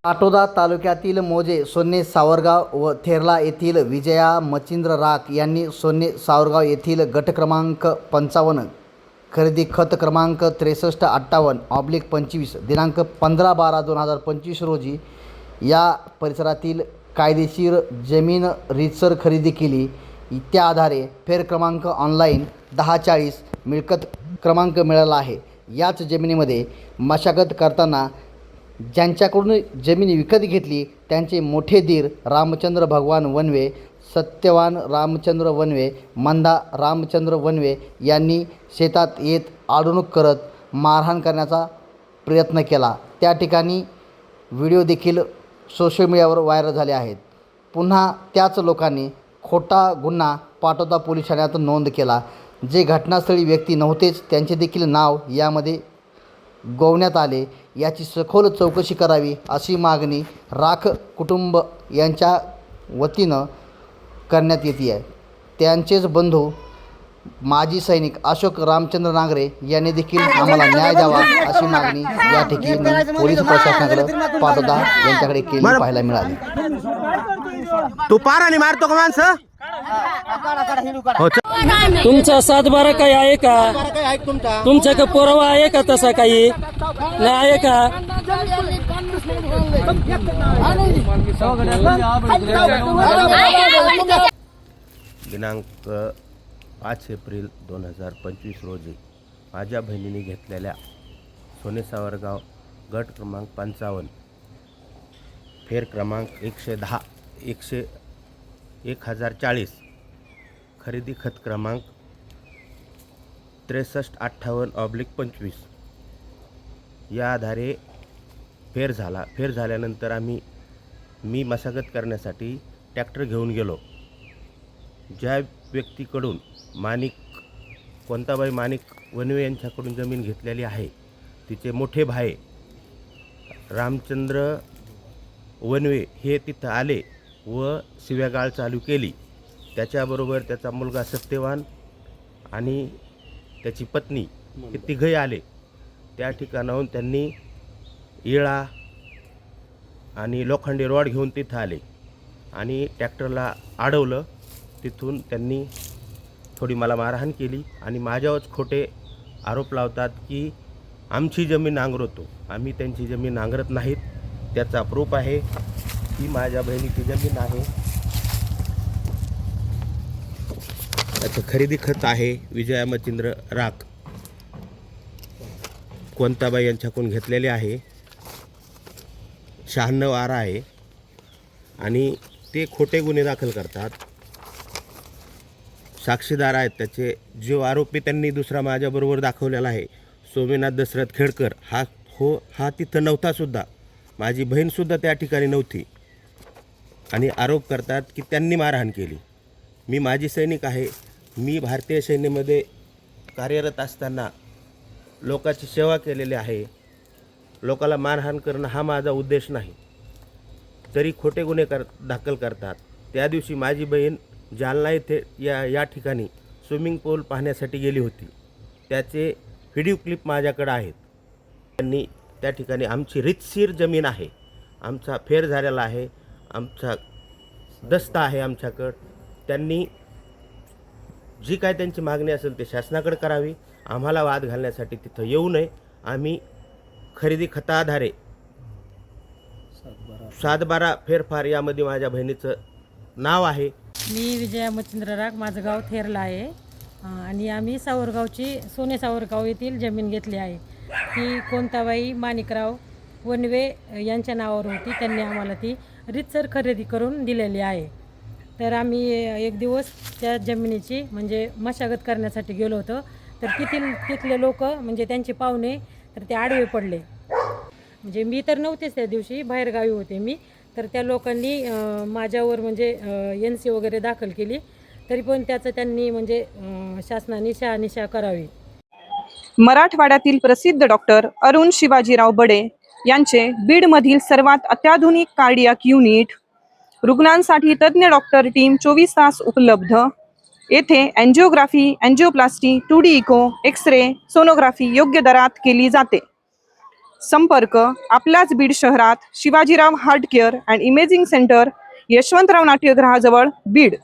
पाटोदा तालुक्यातील मोजे, सोन्ने, सावरगाव व थेरला येथील विजया मच्छिंद्र राख यांनी सोन्ने सावरगाव येथील गट क्रमांक 55 खरेदी खत क्रमांक 6358/25 दिनांक 15/12/2025 रोजी या परिसरातील कायदेशीर जमीन रीतसर खरेदी केली. त्या आधारे फेर क्रमांक ऑनलाईन 1040 मिळकत क्रमांक मिळाला आहे. याच जमिनीमध्ये मशागत करताना ज्यांच्याकडून जमीन विकत घेतली त्यांचे मोठे दीर रामचंद्र भगवान वनवे, सत्यवान रामचंद्र वनवे, मंदा रामचंद्र वनवे यांनी शेतात येत अडवणूक करत मारहाण करण्याचा प्रयत्न केला. त्या ठिकाणी व्हिडिओ देखील सोशल मीडियावर व्हायरल झाले आहेत. पुन्हा त्याच लोकांनी खोटा गुन्हा पाटोदा पोलीस ठाण्यात नोंद केला. जे घटनास्थळी व्यक्ती नव्हतेच त्यांचे देखील नाव यामध्ये गोवण्यात आले. याची सखोल चौकशी करावी अशी मागणी राख कुटुंब यांच्या वतीनं करण्यात येते आहे. त्यांचेच बंधू माजी सैनिक अशोक रामचंद्र नांगरे यांनी देखील आम्हाला न्याय द्यावा अशी मागणी या ठिकाणी पोलीस प्रशासनाकडे पाटोदा यांच्याकडे केली पाहायला मिळाली. तू पाराने मारतो का माणसं? तुमचा 7/12 काही आहे का? तुमच्याकडे पुरावा आहे का तसा काही? नाही आहे का? दिनांक 5 एप्रिल 2025 रोजी माझ्या बहिणीने घेतलेल्या सोने सावरगाव गट क्रमांक 55 फेर क्रमांक 1040 खरेदी खत क्रमांक 6358/25 या आधारे फेर झाला. फेर झाल्यानंतर मी मशागत करण्यासाठी ट्रॅक्टर घेऊन गेलो. ज्या व्यक्तीकडून कोणताबाई माणिक वनवे यांच्याकडून जमीन घेतलेली आहे तिचे मोठे भाई रामचंद्र वनवे हे तिथं आले व शिव्यागाळ चालू केली. त्याच्याबरोबर त्याचा मुलगा सत्यवान आणि त्याची पत्नी हे तिघही आले. त्या ठिकाणाहून त्यांनी इळा आणि लोखंडी रॉड घेऊन तिथं आले आणि ट्रॅक्टरला अडवलं. तिथून त्यांनी थोडी मला मारहाण केली आणि माझ्यावरच खोटे आरोप लावतात की आमची जमीन नांगरतो. आम्ही त्यांची जमीन नांगरत नाहीत. त्याचा प्रूफ आहे की माझ्या बहिणीची जमीन आहे. त्याचं खरेदी खत आहे विजया मच्छिंद्र राख कोणताबाई यांच्याकडून घेतलेले आहे. 96 आरा आहे आणि ते खोटे गुन्हे दाखल करतात. साक्षीदार आहेत त्याचे. जो आरोपी त्यांनी दुसरा माझ्याबरोबर दाखवलेला आहे सोमेनाथ दशरथ खेडकर हा तिथं नव्हता सुद्धा. माझी बहीणसुद्धा त्या ठिकाणी नव्हती आणि आरोप करतात की त्यांनी मारहाण केली. मी माजी सैनिक आहे. मी भारतीय सैन्यामध्ये कार्यरत असताना लोकांची सेवा केलेली आहे. लोकाला मारहाण करणं हा माझा उद्देश नाही. तरी खोटे गुन्हे दाखल करतात. त्या दिवशी माझी बहीण जालना येथे या ठिकाणी स्विमिंग पूल पाहण्यासाठी गेली होती. त्याचे व्हिडिओ क्लिप माझ्याकडे आहेत. त्यांनी त्या ठिकाणी आमची रीतशीर जमीन आहे. आमचा फेर झालेला आहे. आमचा दस्ता आहे आमच्याकडं. त्यांनी जी काय त्यांची मागणी असेल ते शासनाकडे करावी. आम्हाला वाद घालण्यासाठी तिथं येऊ नये. आम्ही खरेदी खताआधारे 7/12 फेरफार यामध्ये माझ्या बहिणीचं नाव आहे. मी विजया मच्छिंद्र राख, माझं गाव थेरला आहे आणि आम्ही सावरगावची सोने सावरगाव येथील जमीन घेतली आहे. ती कोणताबाई माणिकराव वनवे यांच्या नावावर होती. त्यांनी आम्हाला ती रीतसर खरेदी करून दिलेली आहे. तर आम्ही एक दिवस त्या जमिनीची म्हणजे मशागत करण्यासाठी गेलो होतो. तर तिथले लोक म्हणजे त्यांचे पाहुणे तर ते आडवे पडले. म्हणजे मी तर नव्हतेच त्या दिवशी, बाहेरगावी होते मी. तर त्या लोकांनी माझ्यावर म्हणजे NC वगैरे दाखल केली. तरी पण त्याचं त्यांनी म्हणजे शासनाने शहानिशा करावी. मराठवाड्यातील प्रसिद्ध डॉक्टर अरुण शिवाजीराव बडे यांचे बीडमधील सर्वात अत्याधुनिक कार्डियाक युनिट, रुग्णांसाठी तज्ज्ञ डॉक्टर टीम 24 तास उपलब्ध. येथे angiography, angioplasty, 2D echo, X ray, sonography योग्य दरात केली जाते. संपर्क आपल्याच बीड शहरात Shivajirao heart care and imaging centre, यशवंतराव नाट्यगृहाजवळ, बीड.